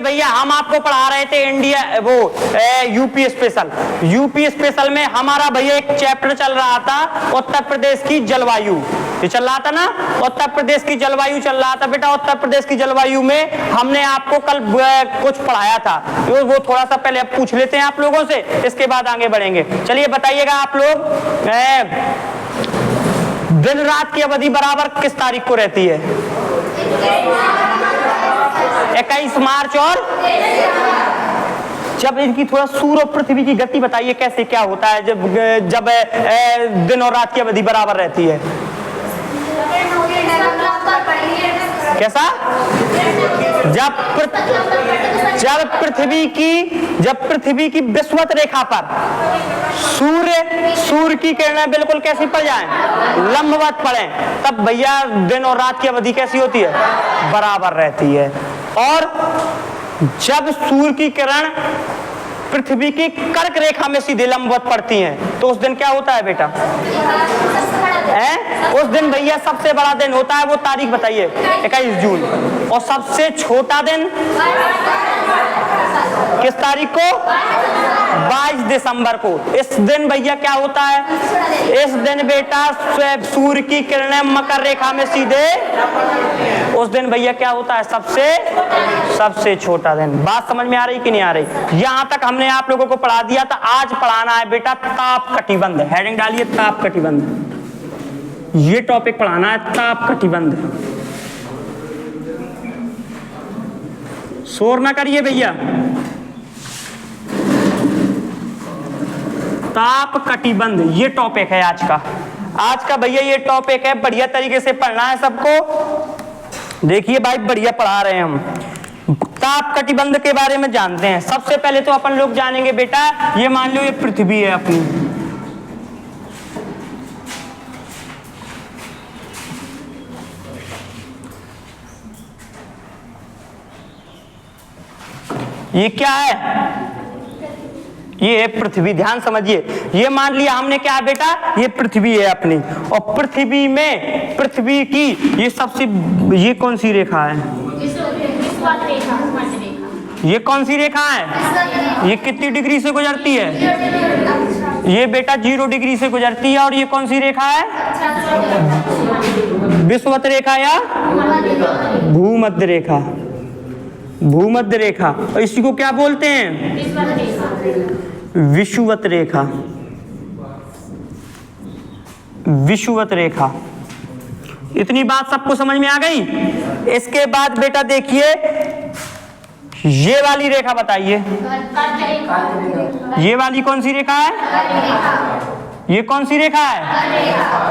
भैया हम आपको पढ़ा रहे थे इंडिया वो यूपी स्पेशल। यूपी स्पेशल में हमारा भैया एक चैप्टर चल रहा था उत्तर प्रदेश की जलवायु। ये चल रहा था ना, उत्तर प्रदेश की जलवायु चल रहा था बेटा। उत्तर प्रदेश की जलवायु में हमने आपको कल कुछ पढ़ाया था, वो थोड़ा सा पहले अब पूछ लेते हैं आप लोगों से, इसके बाद आगे बढ़ेंगे। चलिए बताइएगा आप लोग, दिन रात की अवधि बराबर किस तारीख को रहती है? 21 मार्च और जब इनकी थोड़ा सूर्य और पृथ्वी की गति बताइए कैसे क्या होता है जब दिन और रात की अवधि बराबर रहती है? कैसा? जब पृथ्वी की विषुवत रेखा पर सूर्य की किरणें बिल्कुल कैसी पड़ जाएं? लंबवत पड़े, तब भैया दिन और रात की अवधि कैसी होती है? बराबर रहती है। और जब सूर्य की किरण पृथ्वी की कर्क रेखा में सीधे लंबवत पड़ती हैं तो उस दिन क्या होता है बेटा? उस दिन भैया सबसे बड़ा दिन होता है, वो तारीख बताइए। 21 जून। और सबसे छोटा दिन किस तारीख को? 22 दिसंबर को। इस दिन भैया क्या होता है? इस दिन बेटा सूर्य की किरणें मकर रेखा में सीधे, उस दिन भैया क्या होता है? सबसे छोटा दिन। बात समझ में आ रही कि नहीं आ रही? यहां तक हमने आप लोगों को पढ़ा दिया था। आज पढ़ाना है बेटा ताप कटिबंध। हेडिंग डालिए ताप कटिबंध। ये टॉपिक पढ़ाना है, ताप कटिबंध। शोर ना करिए भैया। ताप कटिबंध ये टॉपिक है आज का भैया। ये टॉपिक है, बढ़िया तरीके से पढ़ना है सबको। देखिए भाई बढ़िया पढ़ा रहे हैं हम। ताप कटिबंध के बारे में जानते हैं। सबसे पहले तो अपन लोग जानेंगे बेटा, ये मान लो ये पृथ्वी है अपनी। ये क्या है? ये है पृथ्वी। ध्यान समझिए। ये मान लिया हमने क्या है बेटा? ये पृथ्वी है अपनी। और पृथ्वी में पृथ्वी की ये सबसे, ये कौन सी रेखा है? ये कौन सी रेखा है? ये कितनी डिग्री से गुजरती है? ये बेटा 0 डिग्री से गुजरती है। और ये कौन सी रेखा है? विषुवत रेखा या भूमध्य रेखा? भूमध्य रेखा। और इसी को क्या बोलते हैं? विषुवत रेखा। विषुवत रेखा। इतनी बात सबको समझ में आ गई? इसके बाद बेटा देखिए, ये वाली रेखा बताइए। ये वाली कौन सी रेखा है? ये कौन सी रेखा है?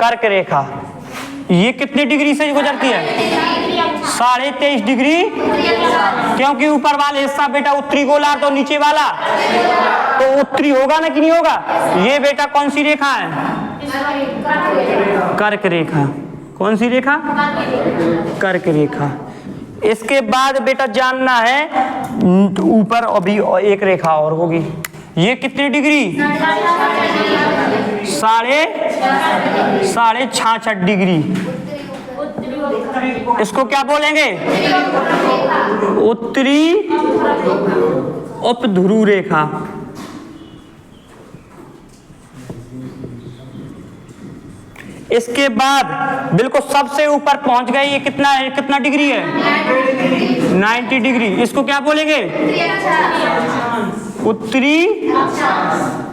कर्क रेखा। ये कितने डिग्री से गुजरती है? 23.5 डिग्री। क्योंकि ऊपर वाला हिस्सा बेटा उत्तरी गोलार्ध और नीचे वाला तो उत्तरी होगा ना कि नहीं होगा? ये बेटा कौन सी रेखा है? कर्क रेखा। कौन सी रेखा? कर्क रेखा। इसके बाद बेटा जानना है, ऊपर अभी एक रेखा और होगी। ये कितनी डिग्री? 66.5 डिग्री। इसको क्या बोलेंगे? उत्तरी उपध्रुव रेखा। इसके बाद बिल्कुल सबसे ऊपर पहुंच गए। ये कितना डिग्री है? 90 डिग्री। इसको क्या बोलेंगे?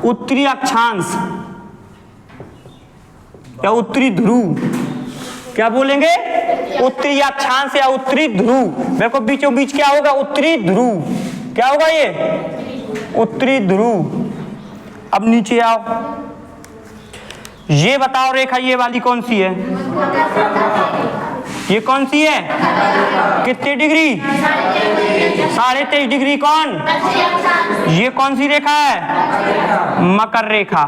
उत्तरी अक्षांश या उत्तरी ध्रुव। क्या बोलेंगे? उत्तरी अक्षांश या उत्तरी ध्रुव। मेरे को बीचों बीच क्या होगा? उत्तरी ध्रुव। क्या होगा ये? उत्तरी ध्रुव। अब नीचे आओ, ये बताओ रेखा ये वाली कौन सी है? ये कौन सी है? कितनी डिग्री? 23.5 डिग्री। कौन? ये कौन सी रेखा है? मकर रेखा।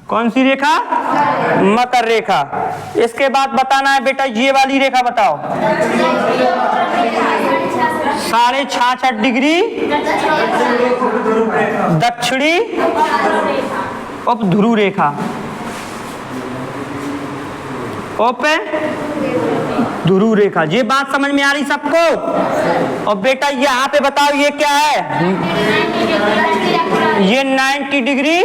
कौन सी रेखा? मकर रेखा। इसके बाद बताना है बेटा, ये वाली रेखा बताओ। 66.5 डिग्री दक्षिणी उपध्रुव रेखा। ध्रुव रेखा। ये बात समझ में आ रही सबको? और बेटा यहाँ पे बताओ ये क्या है? ये 90 डिग्री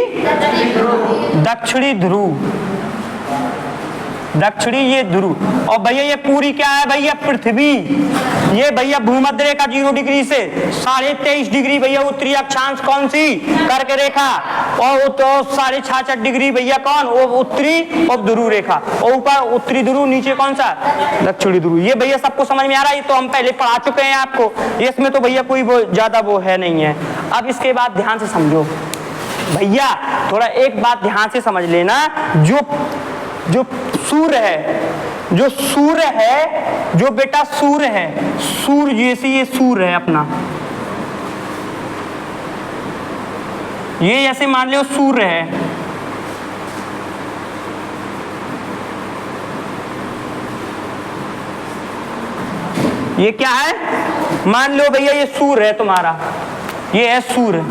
दक्षिणी ध्रुव, दक्षिणी ये ध्रुव। और भैया ये पूरी क्या है भैया? पृथ्वी। ये भैया भूमध्य रेखा 0 डिग्री से 23.5 डिग्री भैया उत्तरी अक्षांश कौन सी? कर्क रेखा। और तो 66.5 डिग्री भैया कौन? वो उत्तरी और ध्रुव रेखा। और ऊपर उत्तरी ध्रुव, नीचे कौन सा? दक्षिणी ध्रुव। ये भैया सबको समझ में आ रहा है? ये तो हम पहले पढ़ा चुके हैं आपको, इसमें तो भैया कोई ज्यादा वो है नहीं है। अब इसके बाद ध्यान से समझो भैया, थोड़ा एक बात ध्यान से समझ लेना। जो सूर्य है, जो सूर्य है, जो बेटा सूर्य है, सूर्य जैसे ये सूर्य है अपना, ये ऐसे मान लो सूर्य है। ये क्या है? मान लो भैया ये सूर्य है तुम्हारा, ये है सूर्य।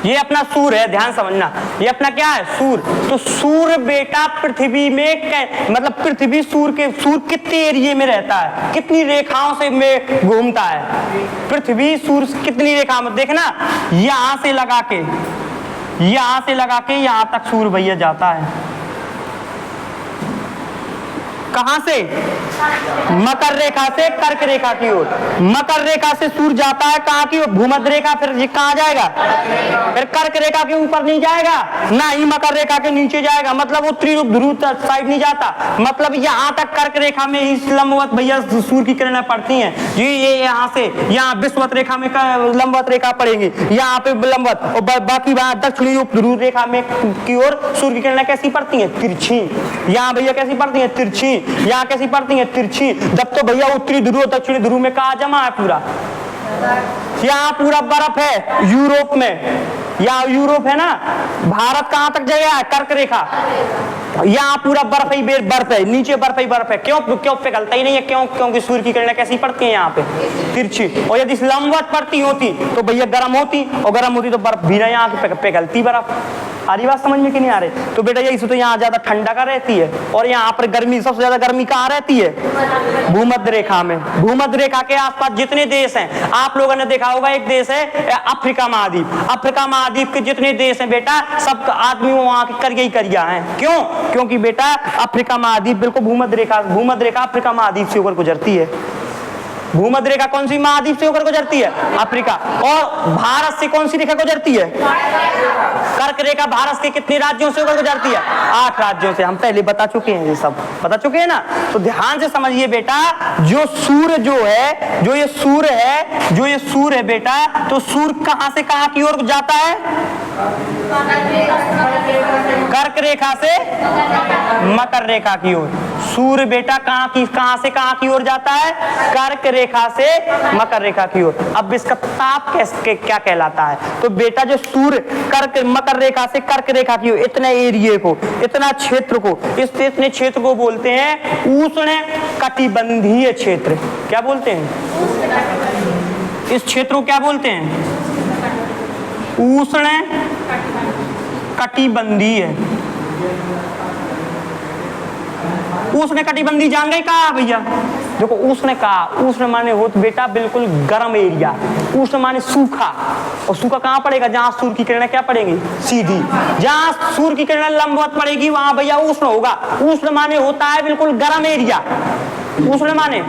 ये अपना सूर्य है, ध्यान समझना। ये अपना क्या है? सूर्य। तो सूर्य बेटा पृथ्वी में मतलब पृथ्वी सूर्य कितने एरिया में रहता है? कितनी रेखाओं से में घूमता है? पृथ्वी सूर्य कितनी रेखा में? देखना, यहां से लगा के यहां तक सूर्य भैया जाता है। कहां से? मकर रेखा से कर्क रेखा की ओर। मकर रेखा से सूर्य जाता है कहां की ओर? भूमध्य रेखा। फिर ये कहां जाएगा? फिर कर्क रेखा के ऊपर नहीं जाएगा, ना ही मकर रेखा के नीचे जाएगा, मतलब उत्तरी ध्रुव साइड नहीं जाता। मतलब यहाँ तक कर्क रेखा में ही लंबवत भैया सूर्य की किरणें पड़ती हैं। ये यहाँ से यहाँ विषुवत रेखा में लंबवत रेखा पड़ेगी, यहाँ पे लंबवत, और बाकी दक्षिणी ध्रुव रेखा में की ओर सूर्य की किरणें कैसी पड़ती हैं? तिरछी। यहाँ भैया कैसी पड़ती हैं? तिरछी। यहाँ कैसी पड़ती हैं? तिरछी। जब तो भैया उत्तरी ध्रुव दक्षिणी ध्रुव में कहा जमा है पूरा, यहाँ पूरा बर्फ है यूरोप में, यहाँ यूरोप है ना। भारत कहाँ तक जगह है? कर्क रेखा। यहाँ पूरा बर्फ ही बर्फ है, नीचे बर्फ ही बर्फ है। क्यों पिघलता ही नहीं है? क्यों? क्योंकि सूर्य की किरणें कैसी पड़ती हैं यहाँ पे? तिरछी। और यदि लंबवत पड़ती होती तो भैया गर्म होती, और गर्म होती तो बर्फ भी ना यहाँ पिघलती बर्फ। आरी बात समझ में कि नहीं आ रही? तो बेटा यही से तो यहाँ ज्यादा ठंडा का रहती है, और यहाँ पर गर्मी, सबसे ज्यादा गर्मी कहाँ रहती है? भूमध्य रेखा में। भूमध्य रेखा के आसपास जितने देश हैं, आप लोगों ने देखा होगा, एक देश है अफ्रीका महाद्वीप। अफ्रीका महाद्वीप के जितने देश हैं बेटा, सब आदमी वहां के करिया ही करिया हैं। क्यों? क्योंकि बेटा अफ्रीका महाद्वीप बिल्कुल भूमध्य रेखा अफ्रीका महाद्वीप से होकर गुजरती है। भूमध्य रेखा कौन सी महाद्वीप से होकर गुजरती है? अफ्रीका। और भारत से कौन सी रेखा गुजरती है? कर्क रेखा भारत के कितने राज्यों से होकर गुजरती है? 8 राज्यों से। हम पहले बता चुके हैं, ये सब बता चुके हैं ना। तो ध्यान से समझिए बेटा, जो सूर्य जो है, जो ये सूर्य है बेटा, तो सूर्य कहां से कहां की ओर जाता है? कर्क रेखा से मकर रेखा की ओर। सूर्य बेटा कहां से कहां की ओर जाता है? कर्क रेखा से मकर रेखा की ओर। अब इसका ताप क्या कहलाता है? तो बेटा जो सूर्य मकर रेखा से कर्क रेखा की ओर, इतने एरिया को, इतना क्षेत्र को, इतने क्षेत्र को बोलते हैं उष्ण कटिबंधीय क्षेत्र। क्या बोलते हैं? इस क्षेत्र को क्या बोलते हैं? उष्ण कटिबंधीय। उष्ण कटिबंधी जान गए कहा भैया? देखो उष्ण का, उष्ण माने हो तो बेटा बिल्कुल गर्म एरिया, उष्ण माने सूखा। और सूखा कहाँ पड़ेगा? जहाँ सूर्य की किरणें क्या पड़ेंगी? सीधी। जहाँ सूर्य की किरणें लंबवत पड़ेगी वहां भैया उष्ण होगा। उष्ण माने होता है बिल्कुल गर्म एरिया, उष्ण माने।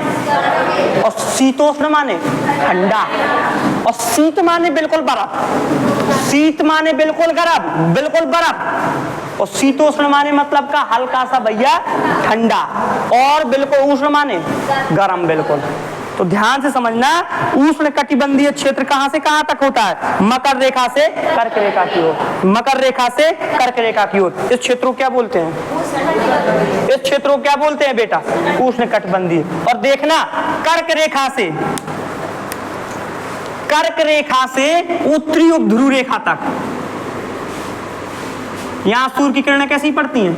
और शीतोष्ण माने ठंडा। और शीत माने बिल्कुल बर्फ। शीत माने बिल्कुल गर्म, बिल्कुल बर्फ। और शीतोष्ण माने मतलब का हल्का सा भैया ठंडा। और बिल्कुल उष्ण माने गर्म बिल्कुल। तो ध्यान से समझना, उष्ण कटिबंधीय क्षेत्र कहां से कहां तक होता है? मकर रेखा से कर्क रेखा की ओर। मकर रेखा से कर्क रेखा की ओर। इस क्षेत्र को क्या बोलते हैं? इस क्षेत्र को क्या बोलते हैं बेटा? उष्ण कटिबंधीय। और देखना, कर्क रेखा से उत्तरी ध्रुव रेखा तक यहाँ सूर्य की किरणें कैसी पड़ती हैं?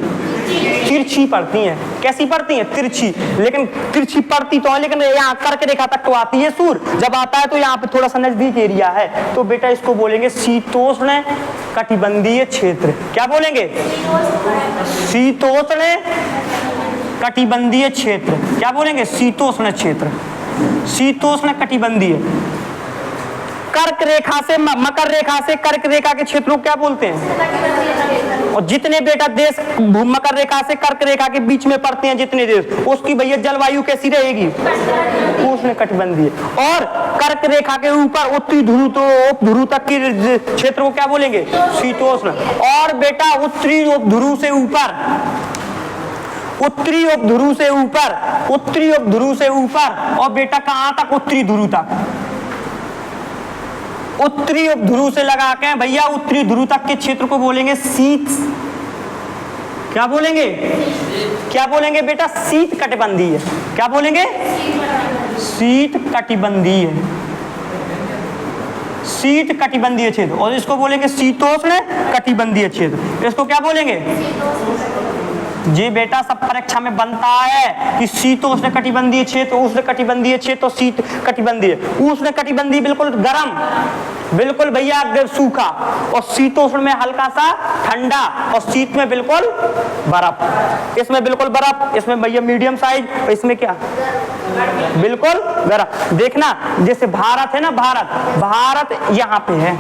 तिरछी पड़ती हैं। कैसी पड़ती हैं? तिरछी। लेकिन तिरछी पड़ती तो है, लेकिन यहाँ कर्क रेखा तक तो आती है सूर। जब आता है तो यहाँ पे थोड़ा सा नजदीक एरिया है, तो बेटा इसको बोलेंगे शीतोष्ण कटिबंधीय क्षेत्र। क्या बोलेंगे? शीतोष्ण कटिबंधीय क्षेत्र। क्या बोलेंगे? शीतोष्ण क्षेत्र, शीतोष्ण कटिबंधीय। कर्क रेखा से मकर रेखा से कर्क रेखा के क्षेत्रों को क्या बोलते हैं? और जितने बेटा देश मकर रेखा से कर्क रेखा के बीच में पड़ते हैं जितने देश, उसकी भैया जलवायु कैसी रहेगी? उष्ण कटिबंधीय। और कर्क रेखा के ऊपर उत्तरी ध्रुव तो ध्रुव तक के क्षेत्र को क्या बोलेंगे? शीतोष्ण। और बेटा उत्तरी ध्रुव से ऊपर, उत्तरी ध्रुव से ऊपर, उत्तरी ध्रुव से ऊपर और बेटा कहां तक? उत्तरी ध्रुव तक। उत्तरी ध्रुव से लगा के भैया उत्तरी ध्रुव तक के क्षेत्र को बोलेंगे शीत। क्या बोलेंगे? क्या बोलेंगे बेटा? शीत कटिबंधीय। क्या बोलेंगे? शीत कटिबंधीय, शीत कटिबंधीय क्षेत्र। और इसको बोलेंगे शीतोष्ण कटिबंधीय क्षेत्र। इसको क्या बोलेंगे? जी बेटा सब परीक्षा में बनता है कि शीतोष्ण कटिबंधीय क्षेत्र, उष्ण कटिबंधीय क्षेत्र और शीत कटिबंधीय। उष्ण कटिबंधीय बिल्कुल गर्म, बिल्कुल भैया सूखा, और शीतोष्ण में हल्का सा ठंडा, और शीत में बिल्कुल बर्फ। इसमें बिल्कुल बर्फ, इसमें भैया मीडियम साइज, और इसमें क्या? बिल्कुल गर्म। देखना जैसे भारत है ना, भारत, भारत यहाँ पे है,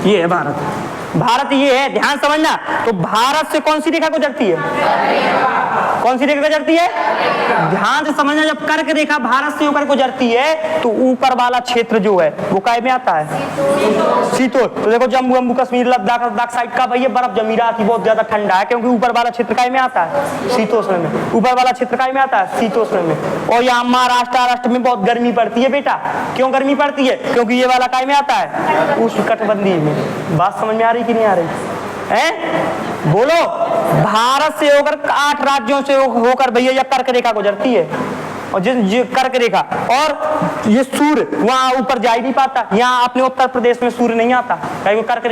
ये है भारत, भारत ये है, ध्यान समझना। तो भारत से कौन सी रेखा गुजरती है? कौन सी रेखा गुजरती है? ध्यान से समझना, जब कर्क रेखा भारत से होकर गुजरती है तो ऊपर वाला क्षेत्र जो है वो काय में आता है? शीतोष्ण। तो देखो जम्मू वम्मू कश्मीर लद्दाख साइड का भैया बर्फ जमी रहा थी, बहुत ज्यादा ठंडा है, क्योंकि ऊपर वाला क्षेत्र काय में आता है? शीतोष्ण में। ऊपर वाला क्षेत्र काय में आता है? शीतोष्ण में। और यहाँ महाराष्ट्र में बहुत गर्मी पड़ती है बेटा। क्यों गर्मी पड़ती है? क्योंकि ये वाला काय में आता है? उष्ण कटिबंधीय में। बात समझ में आ रही कि नहीं आ रही है? बोलो। भारत से होकर 8 राज्यों से होकर भैया यह कर्क रेखा गुजरती है, और जिस कर्क रेखा, और ये सूर्य वहां ऊपर जा ही नहीं पाता। यहाँ अपने उत्तर प्रदेश में सूर्य नहीं आता, कहीं कर्क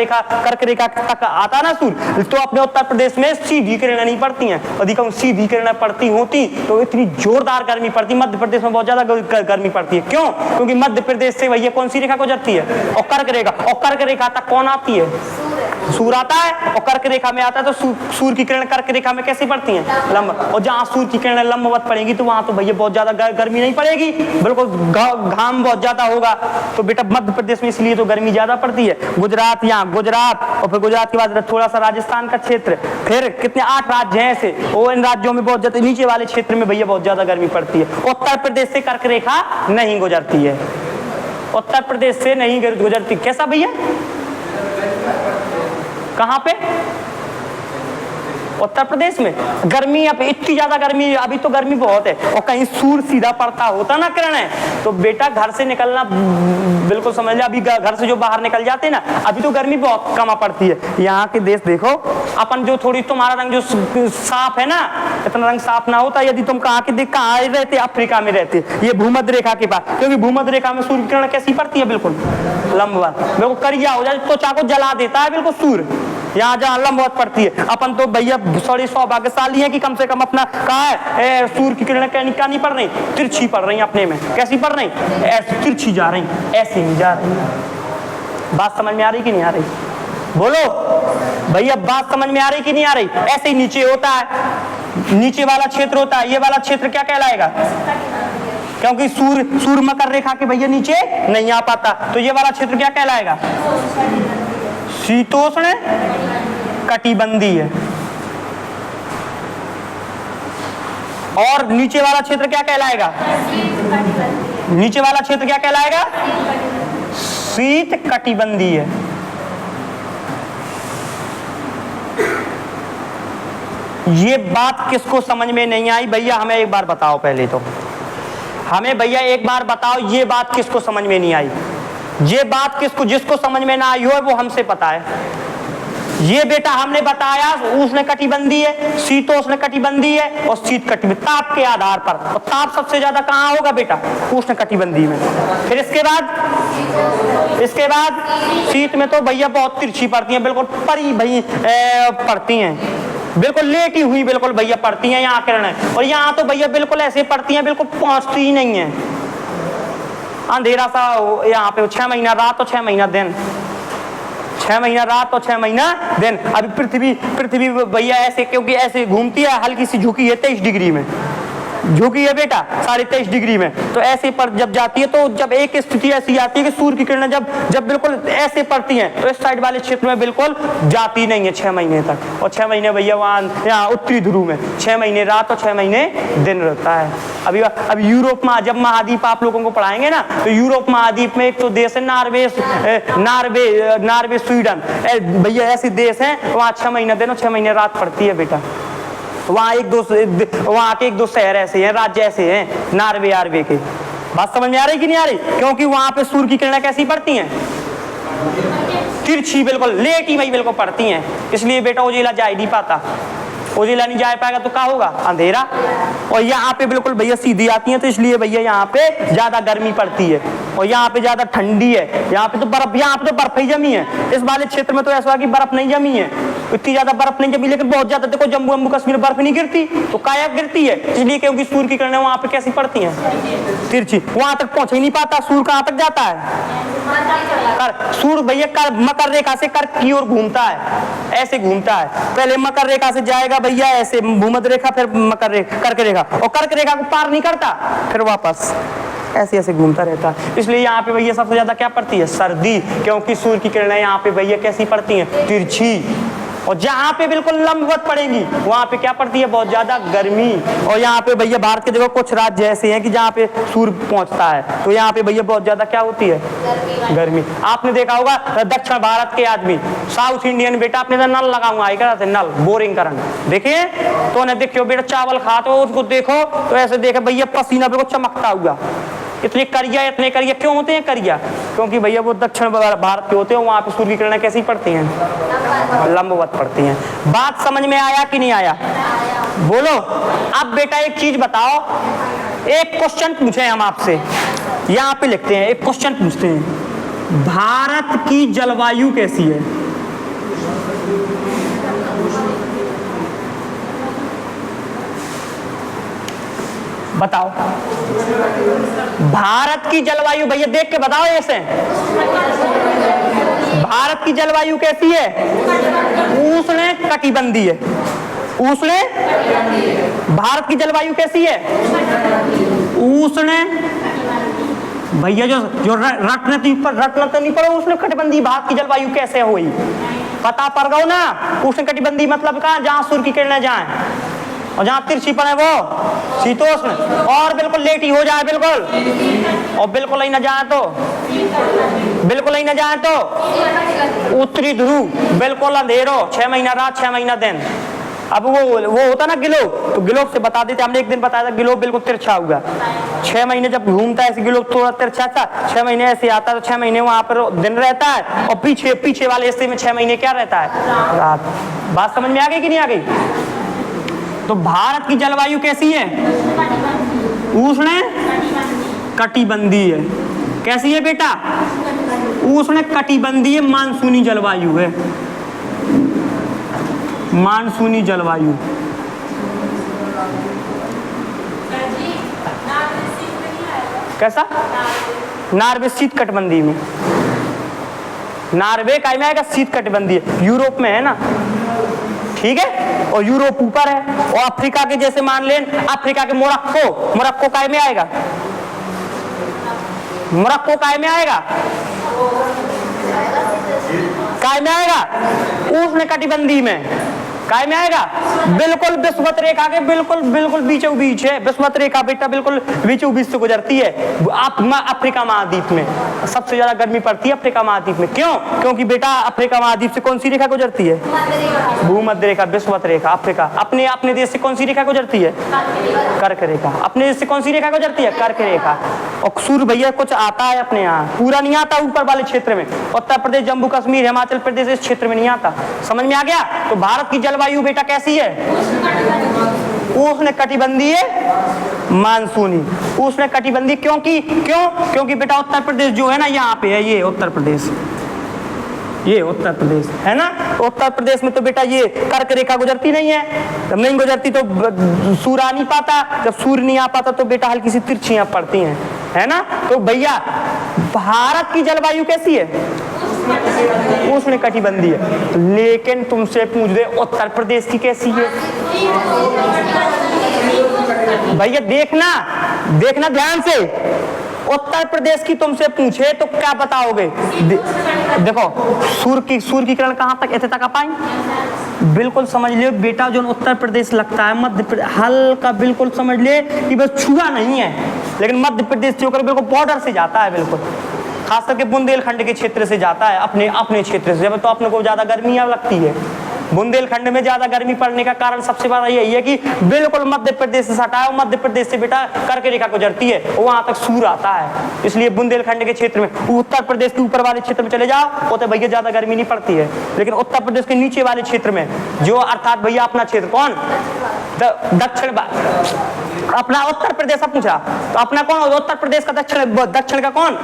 रेखा तक आता ना सूर्य, तो अपने उत्तर प्रदेश में सीधी किरणें नहीं पड़ती हैं। अधिकांश सीधी किरणें पड़ती होती तो इतनी जोरदार गर्मी पड़ती। मध्य प्रदेश में बहुत ज्यादा गर्मी पड़ती है। क्यों? क्योंकि मध्य प्रदेश से भैया कौन सी रेखा गुजरती है? और कर्क रेखा। और कर्क रेखा तक कौन आती है? सूर्य आता है। और कर्क रेखा में आता है तो सूर्य की किरण कर्क रेखा में कैसी पड़ती हैं? लंब। और जहाँ सूर्य की किरणें लंबवत पड़ेगी तो वहां तो भैया बहुत ज्यादा गर्मी नहीं पड़ेगी, बिल्कुल घाम बहुत ज्यादा होगा। तो बेटा मध्य प्रदेश में इसलिए तो गर्मी ज्यादा पड़ती है। गुजरात, यहाँ गुजरात, और फिर गुजरात के बाद थोड़ा सा राजस्थान का क्षेत्र, फिर कितने 8 राज्य हैं ऐसे, और इन राज्यों में बहुत ज्यादा नीचे वाले क्षेत्र में भैया बहुत ज्यादा गर्मी पड़ती है। उत्तर प्रदेश से कर्क रेखा नहीं गुजरती है, उत्तर प्रदेश से नहीं गुजरती। कैसा भैया? कहां पे? उत्तर प्रदेश में। गर्मी अब इतनी ज्यादा गर्मी, अभी तो गर्मी बहुत है, और कहीं सूर्य सीधा पड़ता होता ना किरणें, तो बेटा घर से निकलना बिल्कुल समझ ले। अभी घर से जो बाहर निकल जाते ना, अभी तो गर्मी बहुत कम पड़ती है। यहाँ के देश देखो, अपन जो थोड़ी तुम्हारा रंग जो साफ है ना, इतना रंग साफ ना होता यदि तुम कहाँ रहते? अफ्रीका में रहते, ये भूमध्य रेखा के पास, क्योंकि भूमध्य रेखा में सूर्य किरण कैसी पड़ती है? बिल्कुल लंबवत, बिल्कुल करिया हो जाए तो चाको जला देता है बिल्कुल सूर्य। यहाँ जहाँ लंबवत पड़ती है, अपन तो भैया थोड़ी सौभाग्यशाली है कि कम से कम अपना कहा है सूर्य की किरणें क्या नहीं पड़ रही? तिरछी पड़ रही अपने में। कैसी पड़ रही? ऐसी तिरछी जा रही, ऐसे नहीं जा रही। बात समझ में आ रही कि नहीं आ रही? बोलो भैया, बात समझ में आ रही कि नहीं आ रही? ऐसे ही नीचे होता है, नीचे वाला क्षेत्र होता है, ये वाला क्षेत्र क्या कहलाएगा? क्योंकि सूर्य मकर रेखा के भैया नीचे नहीं आ पाता, तो ये वाला क्षेत्र क्या कहलाएगा? शीतोष्ण कटिबंधीय। और नीचे वाला क्षेत्र क्या कहलाएगा? नीचे वाला क्षेत्र क्या कहलाएगा? शीत कटिबंधीय। ये बात किसको समझ में नहीं आई भैया? हमें एक बार बताओ पहले तो, हमें भैया एक बार बताओ, ये बात किसको समझ में नहीं आई? ये बात किसको, जिसको समझ में ना आई हो वो हमसे पता है। ये बेटा हमने बताया उष्ण कटिबंधीय है, शीतोष्ण कटिबंधीय है और शीत कटिबंधीय, ताप के आधार पर। और ताप सबसे ज्यादा कहाँ होगा बेटा? उष्ण कटिबंधीय में। फिर इसके बाद शीत में तो भैया बहुत तिरछी पड़ती हैं, बिल्कुल परी भई पड़ती हैं, बिल्कुल लेटी हुई बिल्कुल भैया पड़ती हैं यहाँ किरणें। और यहाँ तो भैया बिल्कुल ऐसे पड़ती हैं, बिल्कुल पहुंचती ही नहीं है, अंधेरा सा यहाँ पे। 6 महीना रात और 6 महीना दिन, 6 महीना रात और 6 महीना दिन। अभी पृथ्वी भैया ऐसे, क्योंकि ऐसे घूमती है, हल्की सी झुकी है 23 डिग्री में, झुकी है बेटा 23.5 डिग्री में। तो ऐसे पर जब जाती है, तो जब एक स्थिति ऐसी आती है कि सूर्य की किरणें जब बिल्कुल ऐसे पड़ती हैं, तो इस साइड वाले क्षेत्र में बिल्कुल जाती नहीं है 6 महीने तक। और 6 महीने भैया वहाँ यहाँ उत्तरी ध्रुव में 6 महीने रात और 6 महीने दिन रहता है। अभी यूरोप में जब महाद्वीप आप लोगों को पढ़ाएंगे ना, तो यूरोप महाद्वीप में एक तो देश है नार्वे स्वीडन, भैया ऐसे देश हैं, वहाँ 6 महीने दिन और 6 महीने रात पड़ती है बेटा। वहाँ वहाँ के 1-2 शहर ऐसे हैं, राज्य ऐसे हैं नार्वे के। बात समझ में आ रही कि नहीं आ रही? क्योंकि वहाँ पे सूर्य की किरणें कैसी पड़ती हैं? तिरछी, बिल्कुल लेटी वही बिल्कुल पड़ती हैं। इसलिए बेटा उजेला जा ही नहीं पाता, उजेला नहीं जा पाएगा तो क्या होगा? अंधेरा। और यहाँ पे बिल्कुल भैया सीधी आती हैं, तो इसलिए भैया यहाँ पे ज्यादा गर्मी पड़ती है और यहाँ पे ज्यादा ठंडी है। यहाँ पे तो बर्फ ही जमी है। इस वाले क्षेत्र में तो ऐसा कि बर्फ नहीं जमी है, इतनी ज्यादा बर्फ नहीं जमी, लेकिन बहुत ज्यादा देखो जम्मू कश्मीर बर्फ नहीं गिरती, तो काया गिरती है। इसलिए क्योंकि सूर्य की किरणें वहां पे कैसी पड़ती हैं? तिरछी। वहां तक पहुंच ही नहीं पाता, सूर्य कहां तक जाता है? सूर्य भैया मकर रेखा से कर्क की ओर घूमता है, ऐसे घूमता है। पहले मकर रेखा से जाएगा भैया ऐसे भूमध्य रेखा, फिर कर्क रेखा, और कर्क रेखा को पार नहीं करता, फिर वापस ऐसे ऐसे घूमता रहता है। इसलिए यहाँ पे भैया सबसे ज्यादा क्या पड़ती है? सर्दी, क्योंकि सूर्य की किरणें यहाँ पे भैया कैसी पड़ती हैं? तिरछी। और जहाँ पे बिल्कुल लंबवत पड़ेंगी वहां पे क्या पड़ती है? बहुत ज्यादा गर्मी। और यहाँ पे भैया भारत के देखो कुछ राज्य ऐसे हैं कि जहाँ पे सूर्य पहुंचता है, तो यहाँ पे भैया बहुत ज्यादा क्या होती है? गर्मी। आपने देखा होगा दक्षिण भारत के आदमी, साउथ इंडियन बेटा, आपने तो नल लगाऊंगा आई करते, नल बोरिंग करंट देखिए, तो उन्हें देखियो बेटा चावल खाते हो उसको देखो तो ऐसे देखे भैया पसीना बिल्कुल चमकता हुआ। इतने करिया क्यों होते हैं करिया? क्योंकि भैया वो दक्षिण भारत के होते हैं, वहां पे सूर्य की किरणें कैसी पड़ती हैं? लंबवत पड़ती हैं। बात समझ में आया कि नहीं आया? बोलो। अब बेटा एक चीज बताओ, एक क्वेश्चन पूछे हम आपसे, यहाँ पे लिखते हैं, एक क्वेश्चन पूछते हैं, भारत की जलवायु कैसी है? बताओ। भारत की जलवायु भैया देख के बताओ ऐसे, भारत की जलवायु कैसी है? उष्ण कटिबंधीय है। उष्ण, भारत की जलवायु कैसी है? उष्ण भैया, जो रटना तो नहीं पड़ो, उष्ण कटिबंधीय भारत की जलवायु कैसे हुई? पता पड़ गो ना। उष्ण कटिबंधीय मतलब कहाँ? जहाँ सूर्य की किरणें जाएं और जहाँ तिरछी पड़े वो शीतोष्ण, और बिल्कुल लेटी हो जाए बिल्कुल, और बिल्कुल ही न जाए तो उत्तरी ध्रुव, बिल्कुल अंधेरो, 6 महीना रात 6 महीना दिन। अब वो होता ना गिलोब, तो गिलोब से बता देते, हमने एक दिन बताया था, गिलोब बिल्कुल तिरछा होगा। 6 महीने जब घूमता है ऐसे गिलोब थोड़ा तिरछा था, 6 महीने ऐसे आता है, तो 6 महीने वहां पर दिन रहता है, और पीछे वाले हिस्से में 6 महीने क्या रहता है? रात। बात समझ में आ गई कि नहीं आ गई? तो भारत की जलवायु कैसी है? उष्ण कटिबंधीय है। कैसी है बेटा? उष्ण कटिबंधीय मानसूनी जलवायु है। मानसूनी जलवायु। कैसा? नार्वे शीत कटिबंधीय में। नार्वे का में आएगा शीत कटिबंधीय, यूरोप में है ना, ठीक है। और यूरोप ऊपर है। और अफ्रीका के जैसे मान लें, अफ्रीका के मोरक्को काय में आएगा? मोरक्को काय में आएगा? काय में आएगा? उष्ण कटिबंधीय में। काय में आएगा? बिल्कुल विषुवत रेखा के बिल्कुल बिल्कुल बीचों बीच है। विषुवत रेखा बेटा बिल्कुल बीचों बीच से गुजरती है। अफ्रीका महाद्वीप में सबसे ज्यादा गर्मी पड़ती है अफ्रीका महाद्वीप में। क्यों? क्योंकि बेटा अफ्रीका महाद्वीप से कौन सी रेखा गुजरती है? भूमध्य रेखा, विषुवत रेखा। अफ्रीका अपने देश से कौन सी रेखा गुजरती है? कर्क रेखा। अपने देश से कौन सी रेखा गुजरती है? कर्क रेखा। और सूर्य भैया कुछ आता है अपने यहाँ, पूरा नहीं आता ऊपर वाले क्षेत्र में। उत्तर प्रदेश, जम्मू कश्मीर, हिमाचल प्रदेश इस क्षेत्र में नहीं आता। समझ में आ गया? तो भारत की जलवायु बेटा कैसी है? उष्णकटिबंधीय मानसूनी। उष्णकटिबंधीय क्योंकि बेटा उत्तर प्रदेश जो है ना यहाँ पे है, ये उत्तर प्रदेश है ना। उत्तर प्रदेश में तो बेटा ये कर्क रेखा गुजरती नहीं है। जब नहीं गुजरती तो सूर्य आ नहीं पाता, जब सूर्य नहीं आ पाता तो बेटा हल्की सी तिरछियां पड़ती हैं, है ना। तो भैया भारत की जलवायु कैसी है? उष्णकटिबंधीय। लेकिन तुमसे पूछ दे उत्तर प्रदेश की कैसी है? भैया देखना ध्यान से। उत्तर प्रदेश की तुमसे पूछे तो क्या बताओगे? देखो सूर्य की किरण कहां तक, इतने तक आ पाएंगे? बिल्कुल समझ लियो बेटा, जो उत्तर प्रदेश लगता है मध्य प्रदेश हल्का, बिल्कुल समझ ले कि बस छुआ नहीं है, लेकिन मध्य प्रदेश से होकर बिल्कुल बॉर्डर से जाता है, बिल्कुल खास करके बुंदेलखंड के क्षेत्र से जाता है, अपने क्षेत्र से। तो अपने को ज्यादा गर्मी लगती है। बुंदेलखंड में ज्यादा गर्मी पड़ने का कारण सबसे बड़ा यही है कि बिल्कुल मध्य प्रदेश से सटा है। मध्य प्रदेश से बेटा कर्क रेखा गुजरती है, वहां तक सूर्य आता है, इसलिए बुंदेलखंड के क्षेत्र में। उत्तर प्रदेश के ऊपर वाले क्षेत्र में चले जाओ तो भैया ज्यादा गर्मी नहीं पड़ती है। लेकिन उत्तर प्रदेश के नीचे वाले क्षेत्र में, जो अर्थात भैया अपना क्षेत्र कौन, दक्षिण, अपना उत्तर प्रदेश पूछा तो अपना कौन? उत्तर प्रदेश का दक्षिण का कौन?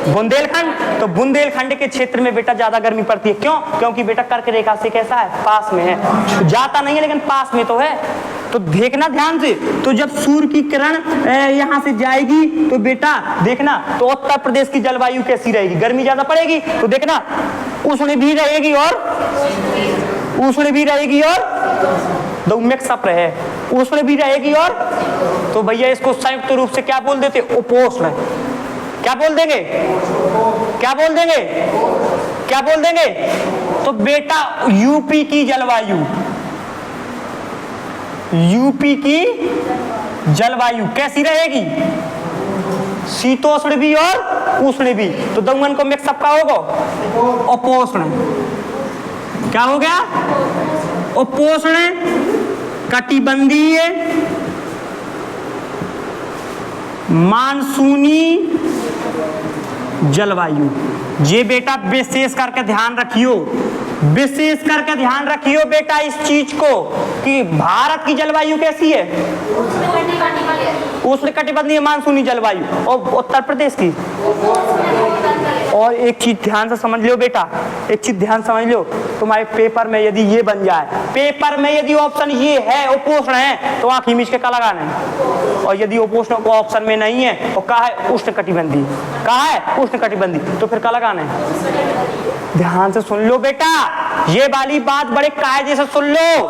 बुंदेलखंड। तो बुंदेलखंड के क्षेत्र में बेटा ज्यादा गर्मी पड़ती है। क्यों? क्योंकि बेटा कर्क रेखा से कैसा है? पास में है, जाता नहीं है लेकिन पास में तो है। तो देखना ध्यान से, तो जब सूर्य की किरण यहां से जाएगी तो बेटा देखना, तो उत्तर प्रदेश की जलवायु कैसी रहेगी? गर्मी ज्यादा पड़ेगी। तो देखना उष्ण भी रहेगी और दो मिक्सअप रहे, उष्ण भी रहेगी और, तो भैया इसको संयुक्त रूप से क्या बोल देते? उपोष्ण। क्या बोल देंगे? तो बेटा यूपी की जलवायु कैसी रहेगी? शीतोष्ण भी और उष्ण भी। तो दोनों को मिक्सअप का होगा उपोष्ण। क्या हो गया? उपोष्ण कटिबंधीय मानसूनी जलवायु। ये बेटा विशेष करके ध्यान रखियो बेटा इस चीज को कि भारत की जलवायु कैसी है? उष्णकटिबंधीय मानसूनी जलवायु। और उत्तर प्रदेश की, और एक चीज ध्यान से समझ लो बेटा, तुम्हारे पेपर में यदि ये बन जाए, पेपर में यदि ऑप्शन ये है उपोष्ण है तो आंख मीच के का लगाना, और यदि उपोष्ण को ऑप्शन में नहीं है तो कहा है उष्णकटिबंधीय, तो फिर का लगाना है? ध्यान से सुन लो बेटा, ये वाली बात बड़े कायदे से सुन लो,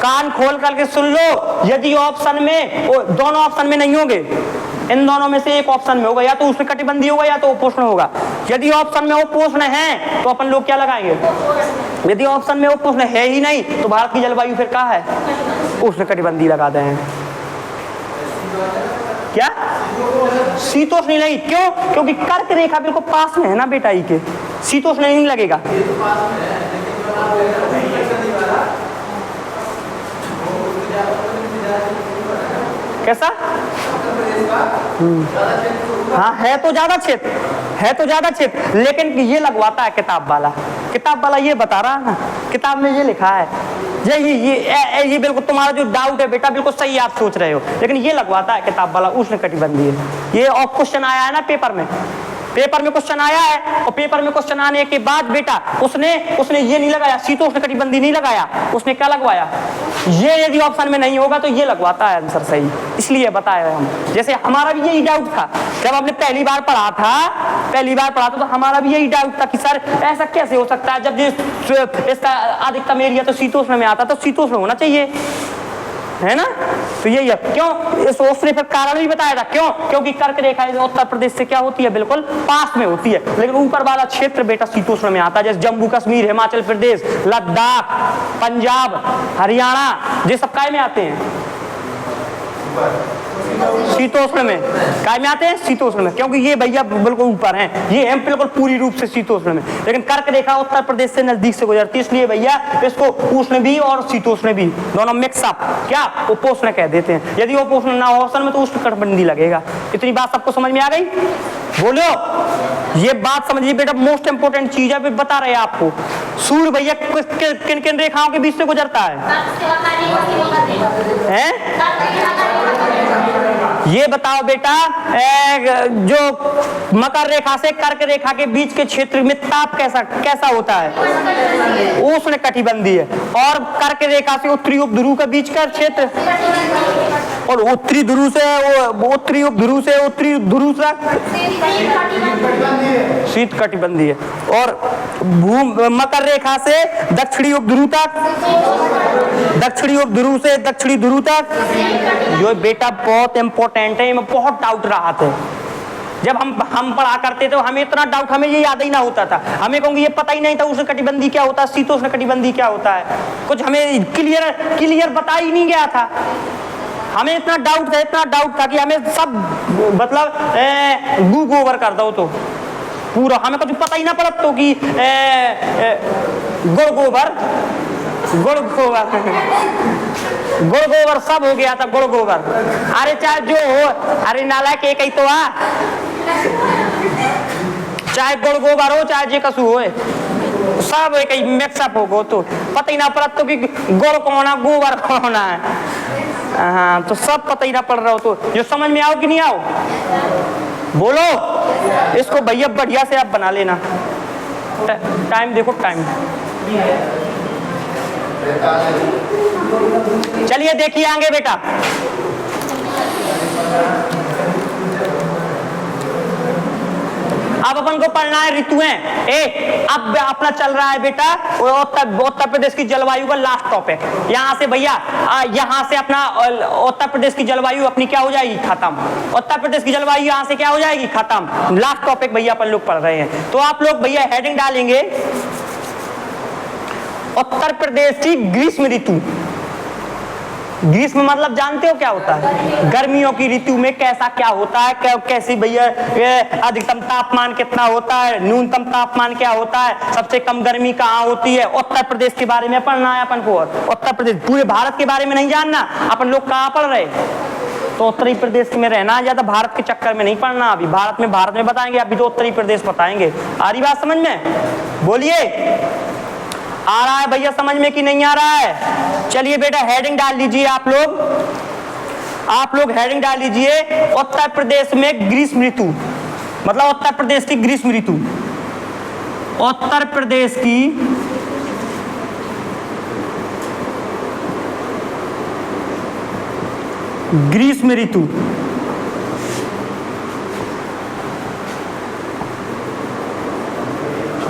कान खोल करके सुन लो। यदि ऑप्शन में, दोनों ऑप्शन में नहीं होंगे, इन दोनों में से एक ऑप्शन में होगा, या तो उष्णकटिबंधीय होगा या तो उपोष्ण होगा। यदि ऑप्शन में उपोष्ण है तो अपन लोग क्या लगाएंगे? यदि ऑप्शन में उपोष्ण है ही नहीं तो भारत की जलवायु फिर क्या है? उष्णकटिबंधीय लगा दें। क्या? शीतोष्ण नहीं। क्यों? क्योंकि कर्क रेखा बिल्कुल पास में है ना बेटा, ई के शीतोष्ण नहीं लगेगा। कैसा? हाँ है तो ज्यादा क्षेत्र, लेकिन ये लगवाता है किताब वाला ये बता रहा है ना, किताब में ये लिखा है। ये बिल्कुल तुम्हारा जो डाउट है बेटा बिल्कुल सही आप सोच रहे हो, लेकिन ये लगवाता है किताब वाला उष्णकटिबंधीय। ये और क्वेश्चन आया है ना पेपर में क्वेश्चन आया है, और पेपर में क्वेश्चन आने के बाद बेटा उसने ये नहीं लगाया, शीतोष्णकटिबंधीय नहीं लगाया, उसने क्या लगवाया? ये यदि ऑप्शन में नहीं होगा तो ये लगवाता है आंसर सही, इसलिए बताया हम। जैसे हमारा भी यही डाउट था जब हमने पहली बार पढ़ा था तो हमारा भी यही डाउट था कि सर ऐसा कैसे हो सकता है, जब इसका अधिकतम एरिया तो शीतोष्ण में आता तो शीतोष्ण होना चाहिए। है ना। तो यही है, क्यों इस उसने फिर कारण भी बताया था, क्यों, क्योंकि कर्क रेखा उत्तर प्रदेश से क्या होती है, बिल्कुल पास में होती है, लेकिन ऊपर वाला क्षेत्र बेटा शीतोष्ण में आता है, जैसे जम्मू कश्मीर, हिमाचल प्रदेश, लद्दाख, पंजाब, हरियाणा, ये सब काय में आते हैं, शीतोष्ण में। काय में आते हैं, शीतोष्ण में, क्योंकि ये भैया बिल्कुल ऊपर हैं, ये हैं बिल्कुल पूरी रूप से शीतोष्ण में। लेकिन कर्क रेखा उत्तर प्रदेश से नजदीक से गुजरती है, इसलिए भैया इसको उष्ण भी और शीतोष्ण भी दोनों मिक्स अप क्या उपोष्ण कह देते हैं। यदि उपोष्ण ना हो ऑप्शन में तो उष्णकटिबंधीय लगेगा। इतनी बात सबको समझ में आ गई, बोलो। ये बात समझिए बेटा, मोस्ट इंपोर्टेंट चीज है, बता रहे हैं आपको। सूर्य भैया किन किन रेखाओं के बीच से गुजरता है? ये बताओ बेटा, जो मकर रेखा से कर्क रेखा के बीच के क्षेत्र में ताप कैसा होता है? उष्ण कटिबंधीय। और कर्क रेखा से उत्तरी उपध्रुव के बीच का क्षेत्र, और उत्तरी ध्रुव से उत्तरी उपध्रुव से उत्तरी ध्रुव तक शीत कटिबंधीय। और मकर रेखा से दक्षिणी उपध्रुव तक, दक्षिणी उपध्रुव से दक्षिणी ध्रुव तक। जो बेटा बहुत इंपॉर्टेंट है, बहुत डाउट रहा था जब हम पढ़ा करते थे, हमें इतना डाउट, हमें ये याद ही ना होता था, हमें कहूँगी ये पता ही नहीं था उष्ण कटिबंधीय क्या होता है, शीतोष्ण कटिबंधीय क्या होता है, कुछ हमें क्लियर बता ही नहीं गया था। हमें इतना डाउट था कि हमें सब मतलब गूगल कर दो तो पूरा, हमें कुछ पता ही ना पड़ा तो कि गुड़ गोबर सब हो गया था, गुड़ गोबर। अरे चाहे जो हो, अरे नालायक एक ही तो आ, चाहे गुड़ गोबर हो चाहे जे कसू हो, सब एक ही मिक्सअप हो गो, तो पता ही ना पड़ा तो कि गुड़ कौन है गोबर कौन है। हाँ, तो सब पता ही ना पड़ रहा हो, तो जो समझ में आओ कि नहीं आओ, बोलो। इसको भैया बढ़िया से आप बना लेना। टाइम देखो, टाइम चलिए देखिए आगे बेटा। अब अपन को पढ़ना है ऋतुएं। अब अपना चल रहा है बेटा उत्तर प्रदेश की जलवायु का लास्ट टॉपिक। यहाँ से भैया यहाँ से अपना उत्तर प्रदेश की जलवायु अपनी क्या हो जाएगी, खत्म। उत्तर प्रदेश की जलवायु यहाँ से क्या हो जाएगी, खत्म। लास्ट टॉपिक भैया अपन लोग पढ़ रहे हैं। तो आप लोग भैया हेडिंग डालेंगे उत्तर प्रदेश की ग्रीष्म ऋतु। ग्रीष्म मतलब जानते हो क्या होता है, गर्मियों की ऋतु में कैसा क्या होता है, कैसी भैया अधिकतम तापमान कितना होता है, न्यूनतम तापमान क्या होता है, सबसे कम गर्मी कहाँ होती है। उत्तर प्रदेश के बारे में पढ़ना है अपन को। उत्तर प्रदेश, पूरे भारत के बारे में नहीं जानना। अपन लोग कहाँ पढ़ रहे, तो उत्तरी प्रदेश में रहना, ज्यादा भारत के चक्कर में नहीं पढ़ना। अभी भारत में बताएंगे, अभी तो उत्तरी प्रदेश बताएंगे। आ रही बात समझ में, बोलिए। आ रहा है भैया समझ में कि नहीं आ रहा है? चलिए बेटा हेडिंग डाल लीजिए आप लोग हेडिंग डाल लीजिए उत्तर प्रदेश में ग्रीष्म ऋतु, मतलब उत्तर प्रदेश की ग्रीष्म ऋतु। उत्तर प्रदेश की ग्रीष्म ऋतु।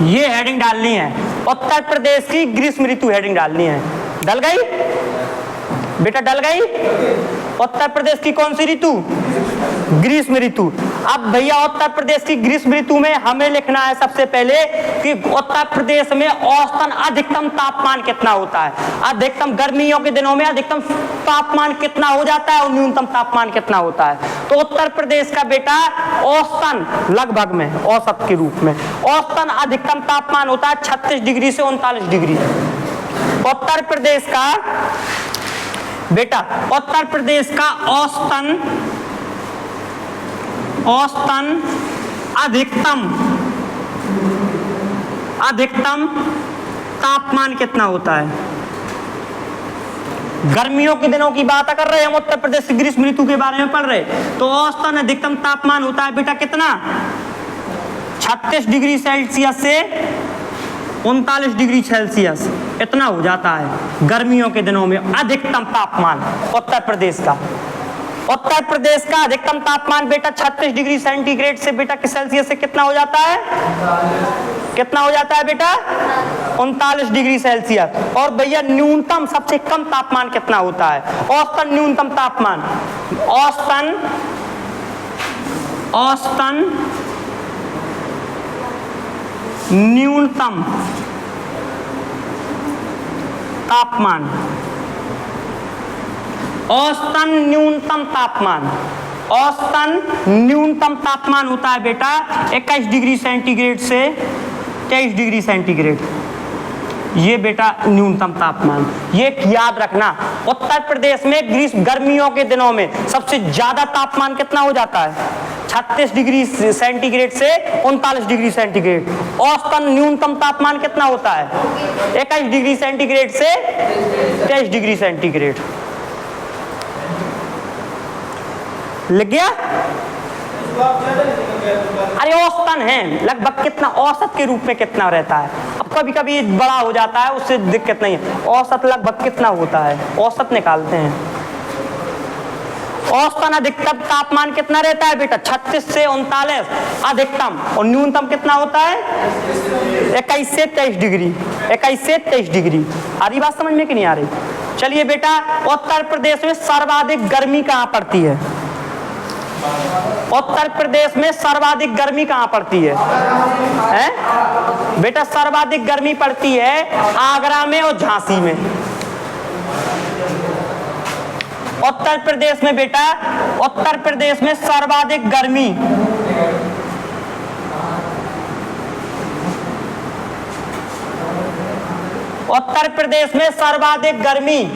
ये हेडिंग डालनी है, उत्तर प्रदेश की ग्रीष्म ऋतु हेडिंग डालनी है। डल गई बेटा, डल गई? उत्तर प्रदेश की कौन सी ऋतु, ग्रीष्म ऋतु। अब भैया उत्तर प्रदेश की ग्रीष्म ऋतु में हमें लिखना है सबसे पहले कि उत्तर प्रदेश में औसतन अधिकतम तापमान कितना होता है। अधिकतम गर्मियों के दिनों में अधिकतम तापमान कितना हो जाता है और न्यूनतम तापमान कितना होता है। तो उत्तर प्रदेश का बेटा औसतन, लगभग में औसत के रूप में औसतन अधिकतम तापमान होता है 36 डिग्री से 39 डिग्री। उत्तर प्रदेश का बेटा, उत्तर प्रदेश का औसतन अधिकतम तापमान कितना होता है। गर्मियों के दिनों की बात कर रहे हैं हम, उत्तर प्रदेश की ग्रीष्म ऋतु के बारे में पढ़ रहे, तो औसतन अधिकतम तापमान होता है बेटा कितना, 36 डिग्री सेल्सियस से 39 डिग्री सेल्सियस, इतना हो जाता है गर्मियों के दिनों में अधिकतम तापमान उत्तर प्रदेश का। उत्तर प्रदेश का अधिकतम तापमान बेटा 36 डिग्री सेंटीग्रेड से बेटा सेल्सियस से कितना हो जाता है, कितना हो जाता है बेटा 39 डिग्री सेल्सियस। और भैया न्यूनतम सबसे कम तापमान कितना होता है? औसतन न्यूनतम तापमान, औसतन न्यूनतम तापमान, औसतन न्यूनतम तापमान, औसतन न्यूनतम तापमान होता है बेटा 21 डिग्री सेंटीग्रेड से 23 डिग्री सेंटीग्रेड। ये बेटा न्यूनतम तापमान, ये याद रखना। उत्तर प्रदेश में ग्रीष्म गर्मियों के दिनों में सबसे ज्यादा तापमान कितना हो जाता है? 36 डिग्री सेंटीग्रेड से 39 डिग्री सेंटीग्रेड। औसतन न्यूनतम तापमान कितना होता है? 21 डिग्री सेंटीग्रेड से 23 डिग्री सेंटीग्रेड। लग गया? अरे औसतन है, लगभग कितना औसत के रूप में कितना रहता है। अब कभी कभी बड़ा हो जाता है, उससे दिक्कत नहीं है। औसत लगभग कितना होता है, औसत निकालते हैं। औसतन अधिकतम तापमान कितना रहता है बेटा? 36 से 39 अधिकतम। और न्यूनतम कितना होता है? 21 से 23 डिग्री, 21 से 23 डिग्री। आ रही बात समझ में कि नहीं आ रही? चलिए बेटा, उत्तर प्रदेश में सर्वाधिक गर्मी कहाँ पड़ती है? उत्तर प्रदेश में सर्वाधिक गर्मी कहाँ पड़ती है? बेटा सर्वाधिक गर्मी पड़ती है आगरा में और झांसी में। उत्तर प्रदेश में बेटा, उत्तर प्रदेश में सर्वाधिक गर्मी उत्तर प्रदेश में सर्वाधिक गर्मी,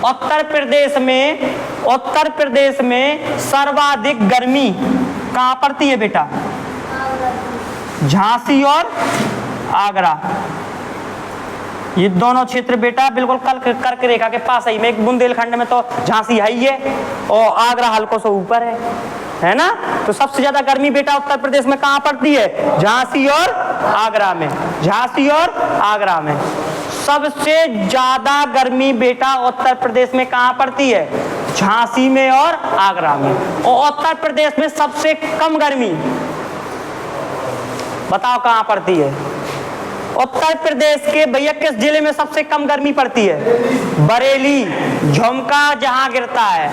उत्तर प्रदेश में सर्वाधिक गर्मी कहाँ पड़ती है बेटा? झांसी और आगरा। ये दोनों क्षेत्र बेटा बिल्कुल कर्क रेखा के पास ही में, एक बुंदेलखंड में तो झांसी है ही है और आगरा हल्को से ऊपर है ना। तो सबसे ज्यादा गर्मी बेटा उत्तर प्रदेश में कहाँ पड़ती है? झांसी और आगरा में, झांसी और आगरा में। सबसे ज्यादा गर्मी बेटा उत्तर प्रदेश में कहाँ पड़ती है? झांसी में और आगरा में। और उत्तर प्रदेश में सबसे कम गर्मी बताओ कहाँ पड़ती है? उत्तर प्रदेश के भैया किस जिले में सबसे कम गर्मी पड़ती है? बरेली। झुमका जहां गिरता है,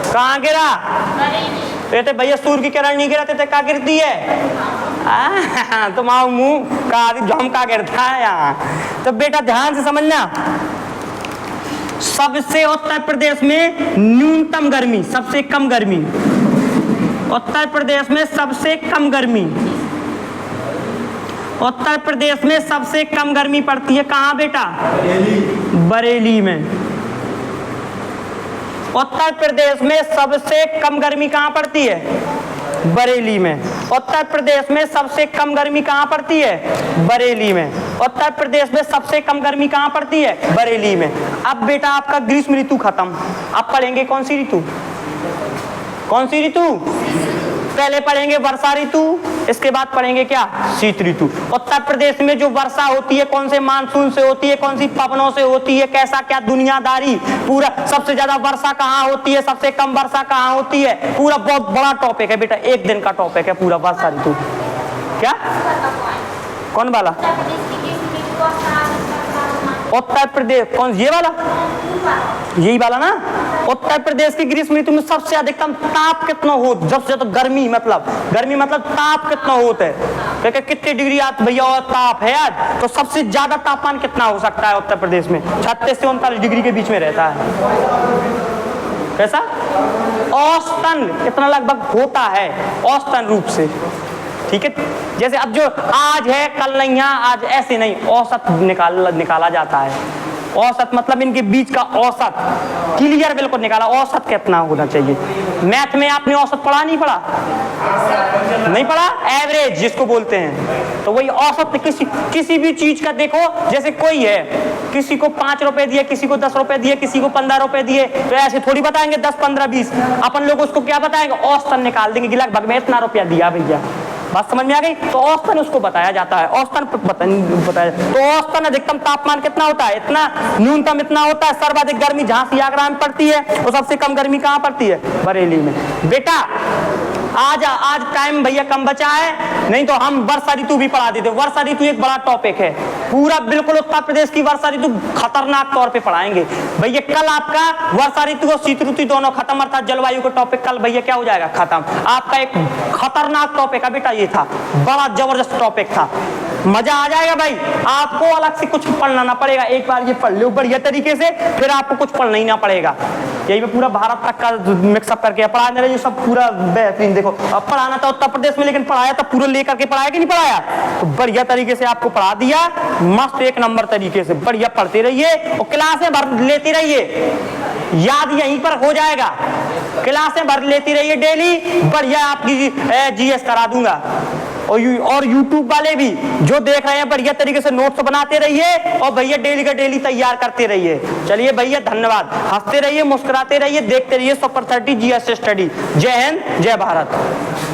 कहाँ गिरा? कहते भैया सूर्य की किरण नहीं गिराते थे, कहाँ गिरती है? तुम्हारा मुंह का झुमका गिरता है यहाँ। तो बेटा ध्यान से समझना, सबसे उत्तर प्रदेश में न्यूनतम गर्मी, सबसे कम गर्मी, उत्तर प्रदेश में सबसे कम गर्मी, उत्तर प्रदेश में सबसे कम गर्मी पड़ती है कहाँ बेटा? बरेली में। उत्तर प्रदेश में सबसे कम गर्मी कहाँ पड़ती है? बरेली में। उत्तर प्रदेश में सबसे कम गर्मी कहाँ पड़ती है? बरेली में। उत्तर प्रदेश में सबसे कम गर्मी कहाँ पड़ती है? बरेली में। अब बेटा आपका ग्रीष्म ऋतु खत्म, अब पढ़ेंगे कौन सी ऋतु? कौन सी ऋतु? पहले पढ़ेंगे वर्षा ऋतु, इसके बाद पढ़ेंगे क्या? शीत ऋतु। उत्तर प्रदेश में जो वर्षा होती है कौन से मानसून से होती है, कौन सी पवनों से होती है, कैसा क्या दुनियादारी, पूरा सबसे ज्यादा वर्षा कहाँ होती है, सबसे कम वर्षा कहाँ होती है, पूरा बहुत बड़ा टॉपिक है बेटा, एक दिन का टॉपिक है पूरा वर्षा ऋतु। क्या? कौन वाला? उत्तर प्रदेश कौन? ये वाला, यही वाला ना। उत्तर प्रदेश की ग्रीष्म ऋतु में सबसे अधिकतम ताप कितना हो? जब से तो गर्मी मतलब ताप कितना होता है? क्योंकि कितने डिग्री आज भैया और ताप है आज, तो सबसे ज्यादा तापमान कितना हो सकता है उत्तर प्रदेश में? 36 से 39 डिग्री के बीच में रहता है। कैसा? औसतन कितना लगभग होता है औसतन रूप से, ठीक है। जैसे अब जो आज है कल नहीं है, आज ऐसे नहीं, औसत निकाला जाता है। औसत मतलब इनके बीच का औसत क्लियर बिल्कुल निकाला, औसत कितना होना चाहिए। मैथ में आपने औसत पढ़ा नहीं पढ़ा? नहीं पढ़ा? एवरेज जिसको बोलते हैं, तो वही औसत किसी भी चीज का देखो। जैसे कोई है, किसी को 5 रुपए दिए, किसी को 10 रुपए दिए, किसी को 15 रुपए दिए, तो ऐसे थोड़ी बताएंगे 10, 15, 20। अपन लोग उसको क्या बताएंगे? औसतन निकाल देंगे कि लगभग में इतना रुपया दिया भैया। बात समझ में आ गई? तो औसतन उसको बताया जाता है, औसतन बताया। तो औसतन अधिकतम तापमान कितना होता है? इतना। न्यूनतम इतना होता है। सर्वाधिक गर्मी झांसी आगरा में पड़ती है, और सबसे कम गर्मी कहाँ पड़ती है? बरेली में। बेटा आज टाइम भैया कम बचा है, नहीं तो हम वर्षा ऋतु भी पढ़ा देते। वर्षा ऋतु एक बड़ा टॉपिक है, पूरा बिल्कुल उत्तर प्रदेश की वर्षा ऋतु खतरनाक तौर पे पढ़ाएंगे भैया। कल आपका वर्षा ऋतु और शीत ऋतु दोनों खत्म, अर्थात जलवायु का टॉपिक कल भैया क्या हो जाएगा, खत्म। आपका एक खतरनाक टॉपिक है बेटा, ये था बड़ा जबरदस्त टॉपिक था, मजा आ जाएगा भाई। आपको अलग से कुछ पढ़ना ना पड़ेगा, एक बार ये पढ़ लो बढ़िया तरीके से, फिर आपको कुछ पढ़ना ही ना पड़ेगा। यही में पूरा भारत तक का मिक्सअप करके पढ़ाने रहे, सब पूरा बेहतरीन। देखो अब पढ़ाना था उत्तर प्रदेश में, लेकिन पढ़ाया था पूरा लेकर के, पढ़ाया कि नहीं पढ़ाया, तो बढ़िया तरीके से आपको पढ़ा दिया, मस्त एक नंबर तरीके से। बढ़िया पढ़ते रहिए और क्लासें भर लेते रहिए, याद यहीं पर हो जाएगा। क्लासें भर लेती रहिए डेली, बढ़िया आपकी जीएस करा दूंगा। और YouTube वाले भी जो देख रहे हैं बढ़िया तरीके से नोट्स बनाते रहिए और भैया डेली का डेली तैयार करते रहिए। चलिए भैया धन्यवाद, हंसते रहिए, मुस्कुराते रहिए, देखते रहिए सुपर 30 जीएस स्टडी। जय हिंद, जय भारत।